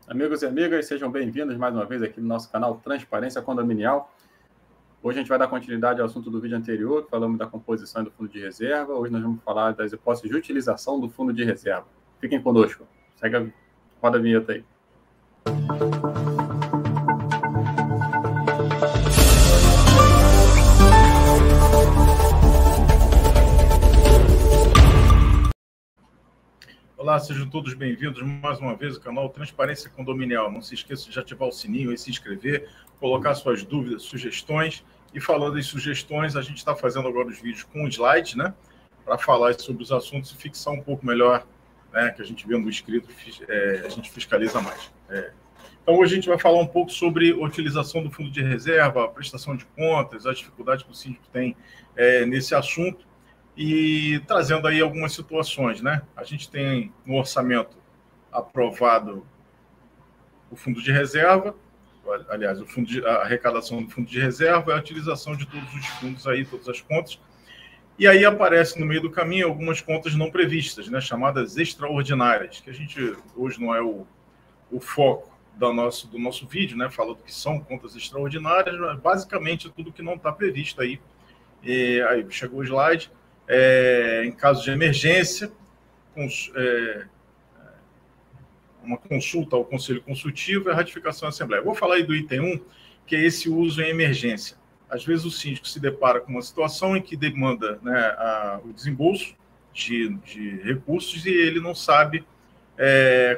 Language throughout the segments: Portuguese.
Amigos e amigas, sejam bem-vindos mais uma vez aqui no nosso canal Transparência Condominial. Hoje a gente vai dar continuidade ao assunto do vídeo anterior, que falamos da composição do fundo de reserva. Hoje nós vamos falar das hipóteses de utilização do fundo de reserva. Fiquem conosco. Roda a vinheta aí. Olá, sejam todos bem-vindos mais uma vez ao canal Transparência Condominial. Não se esqueça de ativar o sininho e se inscrever, colocar suas dúvidas, sugestões. E falando em sugestões, a gente está fazendo agora os vídeos com slides, né? Para falar sobre os assuntos e fixar um pouco melhor, né? Que a gente vendo o escrito, a gente fiscaliza mais. Então, hoje a gente vai falar um pouco sobre a utilização do fundo de reserva, a prestação de contas, as dificuldades que o síndico tem nesse assunto. E trazendo aí algumas situações, né? A gente tem no orçamento aprovado o fundo de reserva, aliás, a arrecadação do fundo de reserva e a utilização de todos os fundos aí, todas as contas. E aí aparece no meio do caminho algumas contas não previstas, né? Chamadas extraordinárias, que a gente hoje não é o foco do nosso vídeo, né? Falando que são contas extraordinárias, mas basicamente tudo que não está previsto aí. E aí chegou o slide. Em caso de emergência, uma consulta ao Conselho Consultivo e a ratificação da Assembleia. Vou falar aí do item 1, que é esse uso em emergência. Às vezes o síndico se depara com uma situação em que demanda, né, o desembolso de recursos e ele não sabe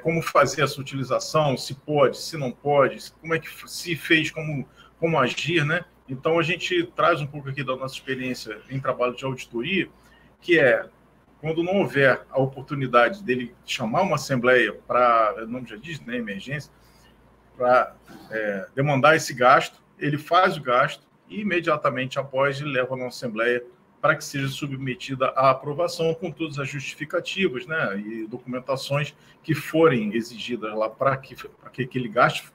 como fazer essa utilização, se pode, se não pode, como é que se fez, como agir, né? Então, a gente traz um pouco aqui da nossa experiência em trabalho de auditoria, que quando não houver a oportunidade dele chamar uma assembleia para, o nome já diz, né, emergência, para demandar esse gasto, ele faz o gasto e, imediatamente após, ele leva na assembleia para que seja submetida à aprovação com todas as justificativas, né, e documentações que forem exigidas lá para que aquele gasto,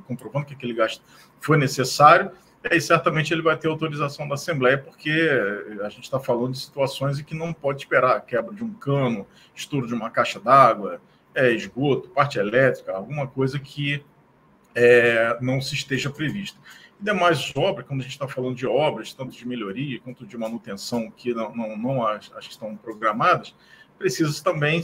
comprovando que aquele gasto foi necessário. E certamente ele vai ter autorização da Assembleia, porque a gente está falando de situações em que não pode esperar quebra de um cano, estouro de uma caixa d'água, esgoto, parte elétrica, alguma coisa que não se esteja prevista. E demais obras, quando a gente está falando de obras, tanto de melhoria quanto de manutenção, que não as que estão programadas, precisa também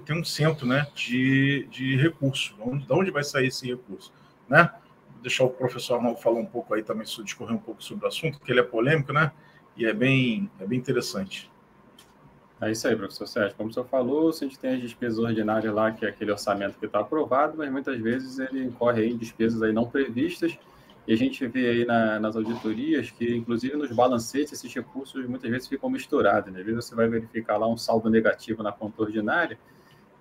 ter um centro, né, de recurso. De onde vai sair esse recurso, né? Vou deixar o professor Arnaldo falar um pouco aí também, discorrer um pouco sobre o assunto, porque ele é polêmico, né? E é bem interessante. É isso aí, professor Sérgio. Como o senhor falou, a gente tem as despesas ordinárias lá, que é aquele orçamento que está aprovado, mas muitas vezes ele incorre aí em despesas aí não previstas, e a gente vê aí nas auditorias que, inclusive nos balancetes, esses recursos muitas vezes ficam misturados, né? Às vezes você vai verificar lá um saldo negativo na conta ordinária,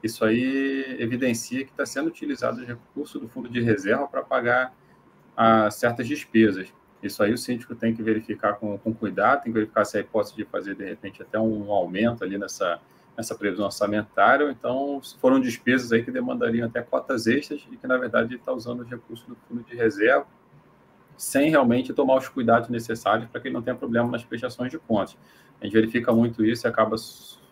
isso aí evidencia que está sendo utilizado o recurso do fundo de reserva para pagar certas despesas. Isso aí o síndico tem que verificar com cuidado, tem que verificar se é hipótese de fazer, de repente, até um aumento ali nessa previsão orçamentária, ou então, se foram despesas aí que demandariam até cotas extras e que, na verdade, ele está usando os recursos do fundo de reserva sem realmente tomar os cuidados necessários para que ele não tenha problema nas prestações de contas. A gente verifica muito isso e acaba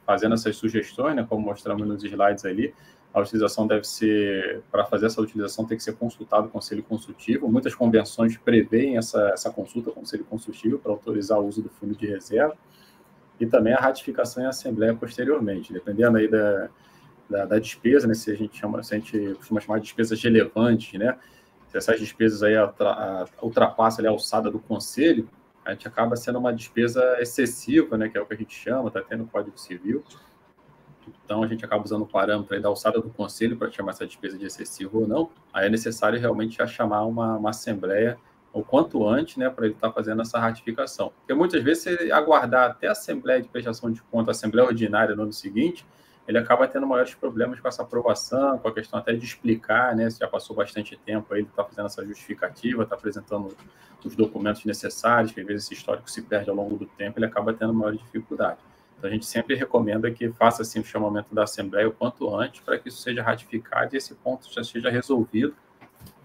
fazendo essas sugestões, né, como mostramos nos slides ali. A utilização deve ser, para fazer essa utilização, tem que ser consultado o Conselho Consultivo. Muitas convenções prevêem essa consulta ao Conselho Consultivo para autorizar o uso do fundo de reserva e também a ratificação em Assembleia posteriormente, dependendo aí da despesa, né, se a gente costuma chamar de despesas relevantes, né, se essas despesas aí ultrapassam ali a alçada do Conselho, a gente acaba sendo uma despesa excessiva, né, que é o que a gente chama, está tendo no Código Civil. Então, a gente acaba usando o parâmetro aí da alçada do Conselho para chamar essa despesa de excessiva ou não. Aí é necessário realmente já chamar uma Assembleia o quanto antes, né, para ele estar fazendo essa ratificação. Porque muitas vezes, se aguardar até a Assembleia de Prestação de Contas, a Assembleia Ordinária no ano seguinte, ele acaba tendo maiores problemas com essa aprovação, com a questão até de explicar, né, se já passou bastante tempo aí, ele está fazendo essa justificativa, está apresentando os documentos necessários, que às vezes esse histórico se perde ao longo do tempo, ele acaba tendo maior dificuldade. Então, a gente sempre recomenda que faça assim, o chamamento da Assembleia o quanto antes, para que isso seja ratificado e esse ponto já seja resolvido,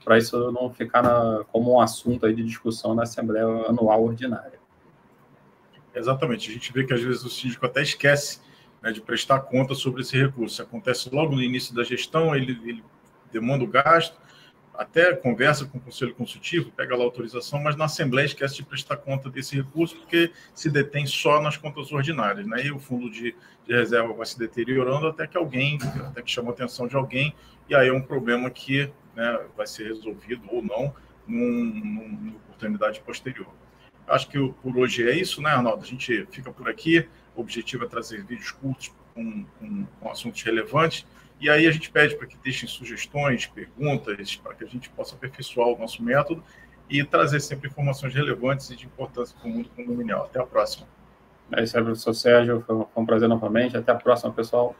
para isso não ficar como um assunto aí de discussão na Assembleia Anual Ordinária. Exatamente. A gente vê que, às vezes, o síndico até esquece, né, de prestar conta sobre esse recurso. Acontece logo no início da gestão, ele demanda o gasto, até conversa com o Conselho Consultivo, pega lá a autorização, mas na Assembleia esquece de prestar conta desse recurso, porque se detém só nas contas ordinárias, né? E o fundo de reserva vai se deteriorando até que chama a atenção de alguém, e aí é um problema que, né, vai ser resolvido ou não numa oportunidade posterior. Acho que por hoje é isso, né, Arnaldo? A gente fica por aqui. O objetivo é trazer vídeos curtos com assuntos relevantes. E aí a gente pede para que deixem sugestões, perguntas, para que a gente possa aperfeiçoar o nosso método e trazer sempre informações relevantes e de importância para o mundo condominial. Até a próxima. É isso aí, professor Sérgio. Foi um prazer novamente. Até a próxima, pessoal.